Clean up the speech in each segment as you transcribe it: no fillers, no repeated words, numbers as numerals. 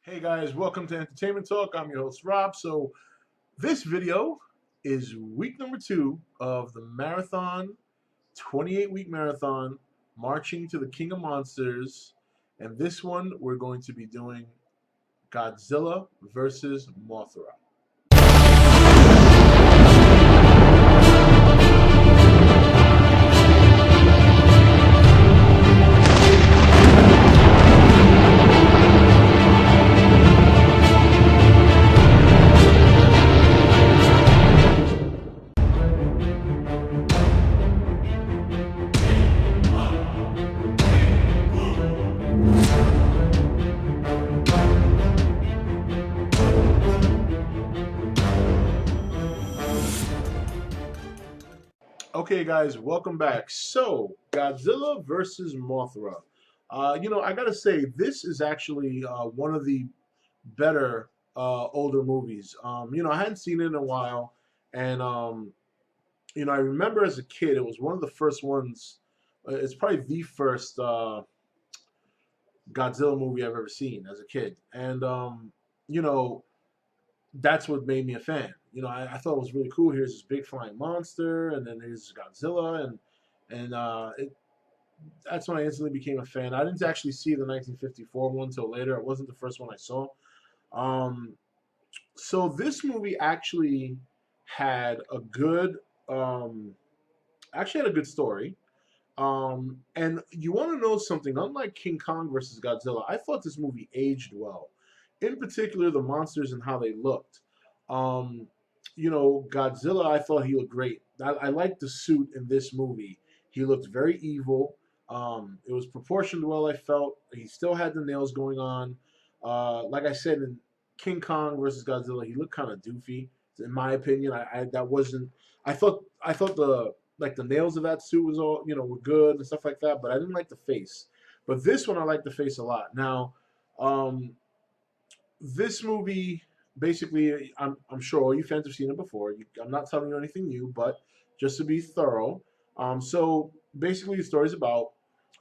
Hey guys, welcome to Entertainment Talk. I'm your host Rob. So this video is week number 2 of the marathon, 28-week marathon, marching to the King of Monsters. And this one we're going to be doing Godzilla versus Mothra. Okay, guys, welcome back. So, Godzilla versus Mothra. I gotta say, this is actually one of the better older movies. I hadn't seen it in a while, and I remember as a kid, it was one of the first ones. It's probably the first Godzilla movie I've ever seen as a kid, and you know, that's what made me a fan. I thought it was really cool. Here's this big flying monster, and then here's Godzilla, and that's when I instantly became a fan. I didn't actually see the 1954 one until later. It wasn't the first one I saw. Um, so this movie had a good, um, actually had a good story. And you want to know something? Unlike King Kong versus Godzilla, I thought this movie aged well. In particular, the monsters and how they looked. Um, Godzilla, I thought he looked great. I liked the suit in this movie. He looked very evil. It was proportioned well, I felt. He still had the nails going on. Like I said, in King Kong versus Godzilla, he looked kind of doofy. In my opinion, I that wasn't. I thought the nails of that suit was all were good and stuff like that, but I didn't like the face. But this one, I like the face a lot. Now, um, this movie basically, I'm sure all you fans have seen it before. I'm not telling you anything new, but just to be thorough. So basically, the story's about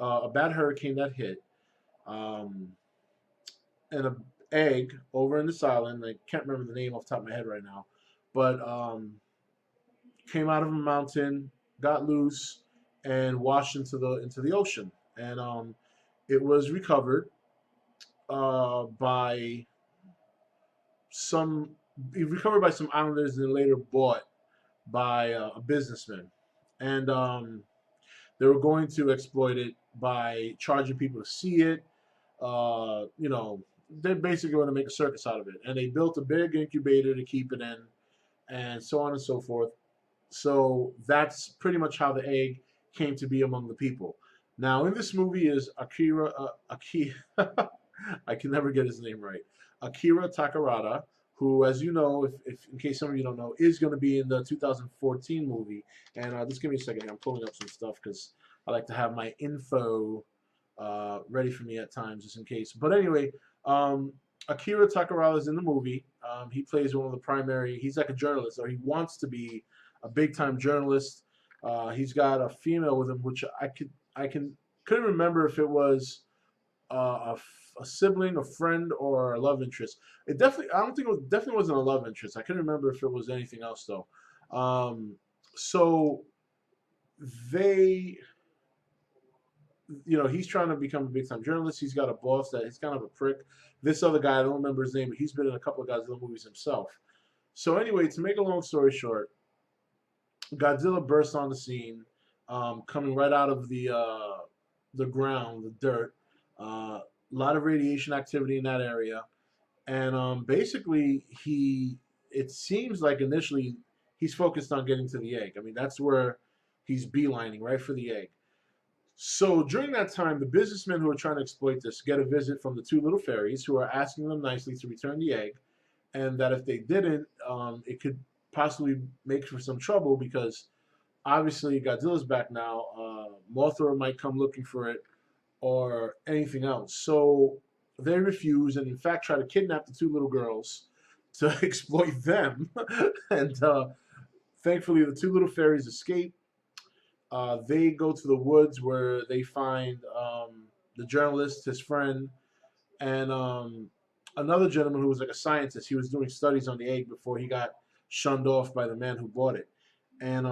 a bad hurricane that hit, um, and a egg over in this island. I can't remember the name off the top of my head right now, but came out of a mountain, got loose, and washed into the ocean. And it was recovered by some recovered by some islanders and then later bought by a businessman. And they were going to exploit it by charging people to see it. They're basically going to make a circus out of it. And they built a big incubator to keep it in, and so on and so forth. So that's pretty much how the egg came to be among the people. Now, in this movie is Akira. I can never get his name right. Akira Takarada, who, as you know, if in case some of you don't know, is going to be in the 2014 movie. And just give me a second here. I'm pulling up some stuff because I like to have my info ready for me at times, just in case. But anyway, Akira Takarada is in the movie. He plays one of the primary. He's like a journalist, or he wants to be a big time journalist. He's got a female with him, which couldn't remember if it was a sibling, a friend, or a love interest. I don't think definitely wasn't a love interest. I couldn't remember if it was anything else though. So they, he's trying to become a big time journalist. He's got a boss that he's kind of a prick. This other guy, I don't remember his name, but he's been in a couple of Godzilla movies himself. So anyway, to make a long story short, Godzilla bursts on the scene, coming right out of the ground, the dirt. A lot of radiation activity in that area, and basically it seems like initially he's focused on getting to the egg. I mean, that's where he's beelining right for the egg. So during that time, the businessmen who are trying to exploit this get a visit from the two little fairies who are asking them nicely to return the egg, and that if they didn't, it could possibly make for some trouble because obviously Godzilla's back now. Mothra might come looking for it or anything else. So they refuse and, in fact, try to kidnap the two little girls to exploit them. And thankfully, the two little fairies escape. They go to the woods where they find the journalist, his friend, and another gentleman who was like a scientist. He was doing studies on the egg before he got shunned off by the man who bought it. And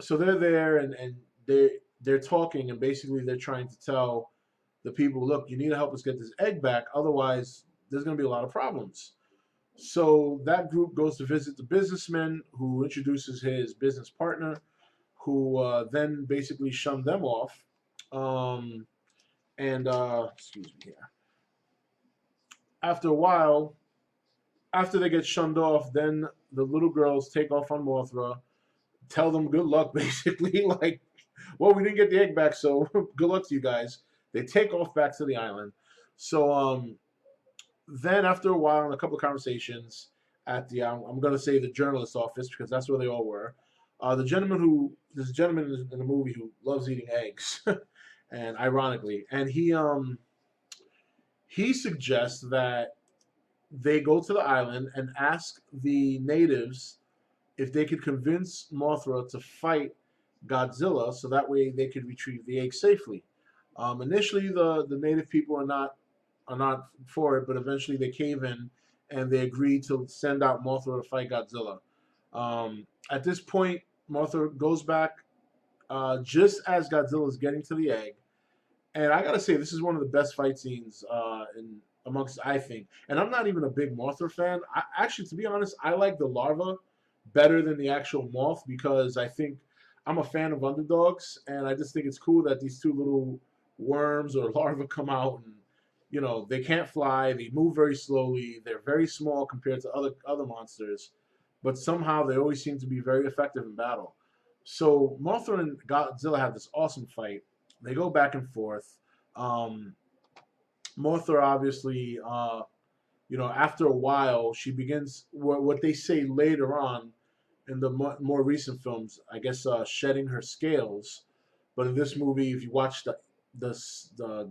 so they're there, and they're talking, and basically they're trying to tell the people, look, you need to help us get this egg back, otherwise there's going to be a lot of problems. So that group goes to visit the businessman, who introduces his business partner, who then basically shunned them off. Um, and excuse me here. After a while, after they get shunned off, then the little girls take off on Mothra, tell them good luck, basically. Like, well, we didn't get the egg back, so good luck to you guys. They take off back to the island. So then after a while, in a couple of conversations at the, I'm going to say the journalist's office because that's where they all were. This gentleman in the movie who loves eating eggs, and ironically, and he suggests that they go to the island and ask the natives if they could convince Mothra to fight Godzilla, so that way they could retrieve the egg safely. Initially, the native people are not for it, but eventually they cave in and they agree to send out Mothra to fight Godzilla. At this point, Mothra goes back just as Godzilla is getting to the egg, and I gotta say, this is one of the best fight scenes in amongst, I think. And I'm not even a big Mothra fan. Actually, to be honest, I like the larva better than the actual moth because I think I'm a fan of underdogs, and I just think it's cool that these two little worms or larvae come out, and they can't fly, they move very slowly, they're very small compared to other monsters, but somehow they always seem to be very effective in battle. So Mothra and Godzilla have this awesome fight. They go back and forth. Um, Mothra obviously, after a while, she begins what they say later on in the more recent films, I guess, shedding her scales. But in this movie, if you watch the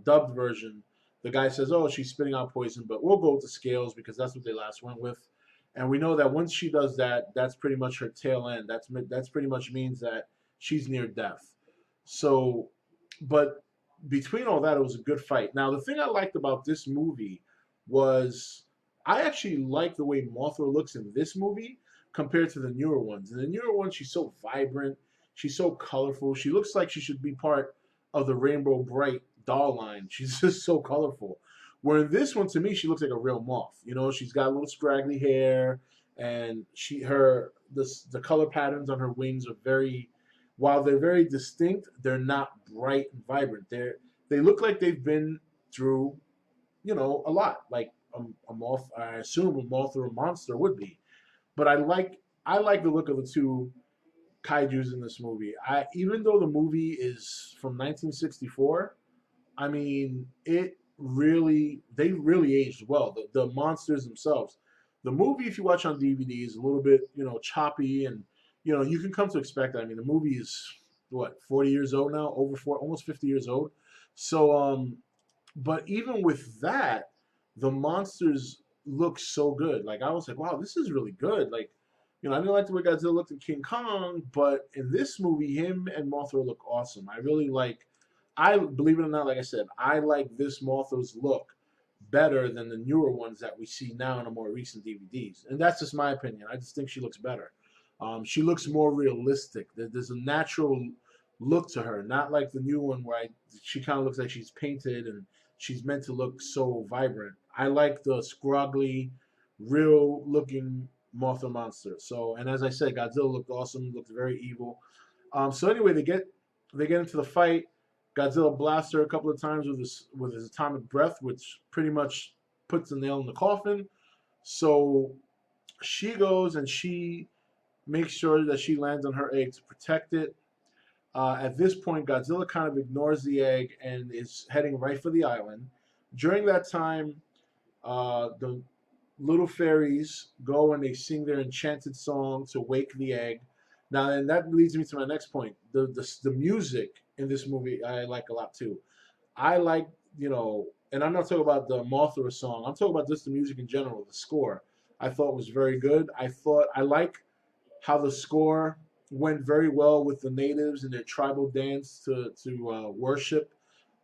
dubbed version, the guy says, "Oh, she's spitting out poison," but we'll go with the scales because that's what they last went with. And we know that once she does that, that's pretty much her tail end. That's pretty much means that she's near death. So, but between all that, it was a good fight. Now, the thing I liked about this movie was I actually like the way Mothra looks in this movie compared to the newer ones. In the newer ones, she's so vibrant, she's so colorful. She looks like she should be part of the Rainbow Bright doll line. She's just so colorful. Where in this one, to me, she looks like a real moth. She's got a little scraggly hair, and the color patterns on her wings are very, while they're very distinct, they're not bright and vibrant. They look like they've been through, a lot, like a moth. I assume a moth or a monster would be. But I like the look of the two kaiju's in this movie. Even though the movie is from 1964, I mean, they really aged well. The monsters themselves. The movie, if you watch on DVD, is a little bit, choppy, and you can come to expect that. I mean, the movie is what, 40 years old now, over four, almost 50 years old. So, but even with that, the monsters look so good. Like I was like, wow, this is really good. Like, I didn't like the way Godzilla looked in King Kong, but in this movie, him and Mothra look awesome. I really like. I believe it or not, like I said, I like this Mothra's look better than the newer ones that we see now in the more recent DVDs. And that's just my opinion. I just think she looks better. She looks more realistic. There's a natural look to her, not like the new one where she kind of looks like she's painted and she's meant to look so vibrant. I like the scroggly, real looking Mothra monster. So, and as I said, Godzilla looked awesome, looked very evil. So anyway, they get into the fight. Godzilla blasts her a couple of times with his atomic breath, which pretty much puts the nail in the coffin. So she goes and she makes sure that she lands on her egg to protect it. At this point, Godzilla kind of ignores the egg and is heading right for the island. During that time, the little fairies go and they sing their enchanted song to wake the egg. Now, and that leads me to my next point. The music in this movie I like a lot too. I like, and I'm not talking about the Mothra song. I'm talking about just the music in general, the score. I thought was very good. I like how the score went very well with the natives and their tribal dance to worship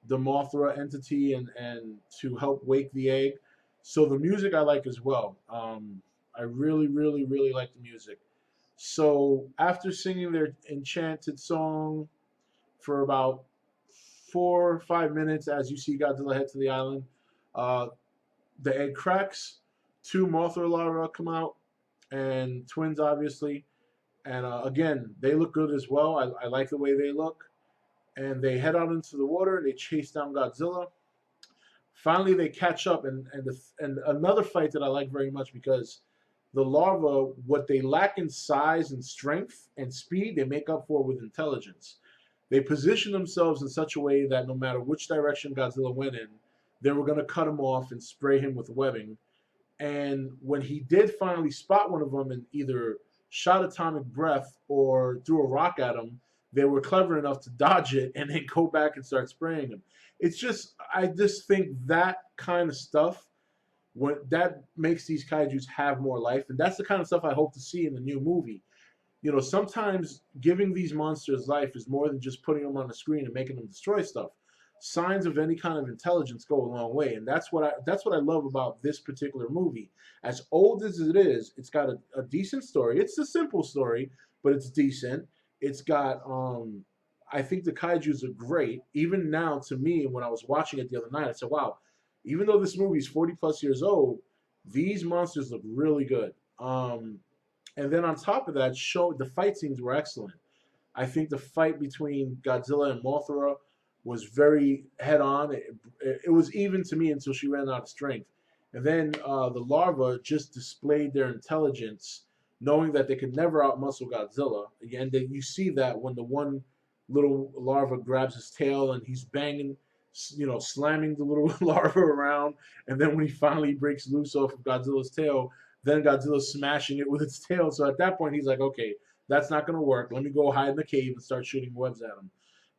the Mothra entity and to help wake the egg. So the music I like as well. I really, really, really like the music. So after singing their enchanted song for about 4 or 5 minutes, as you see Godzilla head to the island, uh, the egg cracks. Two Mothra larvae come out, and twins, obviously. And again, they look good as well. I like the way they look. And they head out into the water. They chase down Godzilla. Finally, they catch up, and another fight that I like very much because the larvae, what they lack in size and strength and speed, they make up for with intelligence. They position themselves in such a way that no matter which direction Godzilla went in, they were going to cut him off and spray him with webbing. And when he did finally spot one of them and either shot atomic breath or threw a rock at him, they were clever enough to dodge it and then go back and start spraying him. It's just, I just think that kind of stuff, when that makes these kaiju's have more life, and that's the kind of stuff I hope to see in the new movie. You know, sometimes giving these monsters life is more than just putting them on the screen and making them destroy stuff. Signs of any kind of intelligence go a long way, and that's what I love about this particular movie. As old as it is, it's got a decent story. It's a simple story, but it's decent. It's got I think the kaiju's are great. Even now, to me, when I was watching it the other night, I said, "Wow, even though this movie is 40 plus years old, these monsters look really good." And then on top of that, show the fight scenes were excellent. I think the fight between Godzilla and Mothra was very head on. It was even to me until she ran out of strength. And then the larvae just displayed their intelligence, knowing that they could never outmuscle Godzilla. Again, you see that when the one little larva grabs his tail and he's banging, slamming the little larva around. And then when he finally breaks loose off of Godzilla's tail, then Godzilla's smashing it with its tail. So at that point, he's like, okay, that's not going to work. Let me go hide in the cave and start shooting webs at him.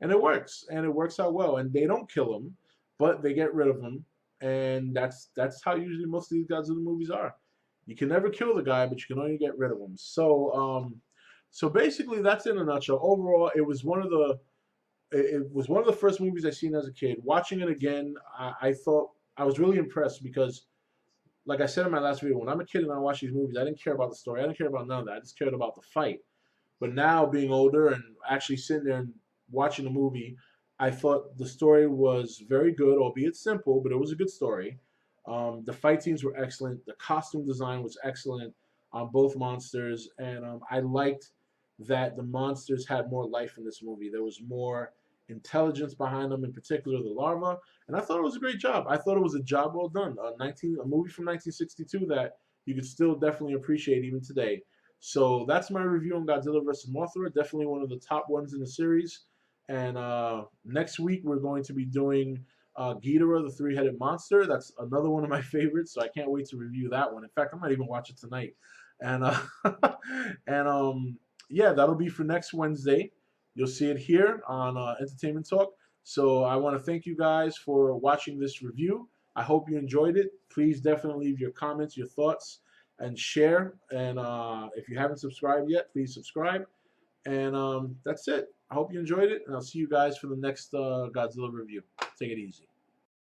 And it works, and it works out well. And they don't kill him, but they get rid of him, and that's how usually most of these Godzilla movies are. You can never kill the guy, but you can only get rid of him. So basically, that's in a nutshell. Overall, it was one of the first movies I seen as a kid. Watching it again, I thought I was really impressed because, like I said in my last video, when I'm a kid and I watch these movies, I didn't care about the story. I didn't care about none of that. I just cared about the fight. But now, being older and actually sitting there and watching the movie, I thought the story was very good, albeit simple, but it was a good story. The fight scenes were excellent. The costume design was excellent on both monsters, and I liked that the monsters had more life in this movie. There was more intelligence behind them, in particular the larva, and I thought it was a great job. I thought it was a job well done. A movie from 1962 that you could still definitely appreciate even today. So that's my review on Godzilla vs. Mothra. Definitely one of the top ones in the series. And next week we're going to be doing Ghidorah, the three-headed monster. That's another one of my favorites, so I can't wait to review that one. In fact, I might even watch it tonight. And and yeah, that'll be for next Wednesday. You'll see it here on Entertainment Talk. So I want to thank you guys for watching this review. I hope you enjoyed it. Please definitely leave your comments, your thoughts, and share. And if you haven't subscribed yet, please subscribe. And that's it. I hope you enjoyed it, and I'll see you guys for the next Godzilla review. Take it easy.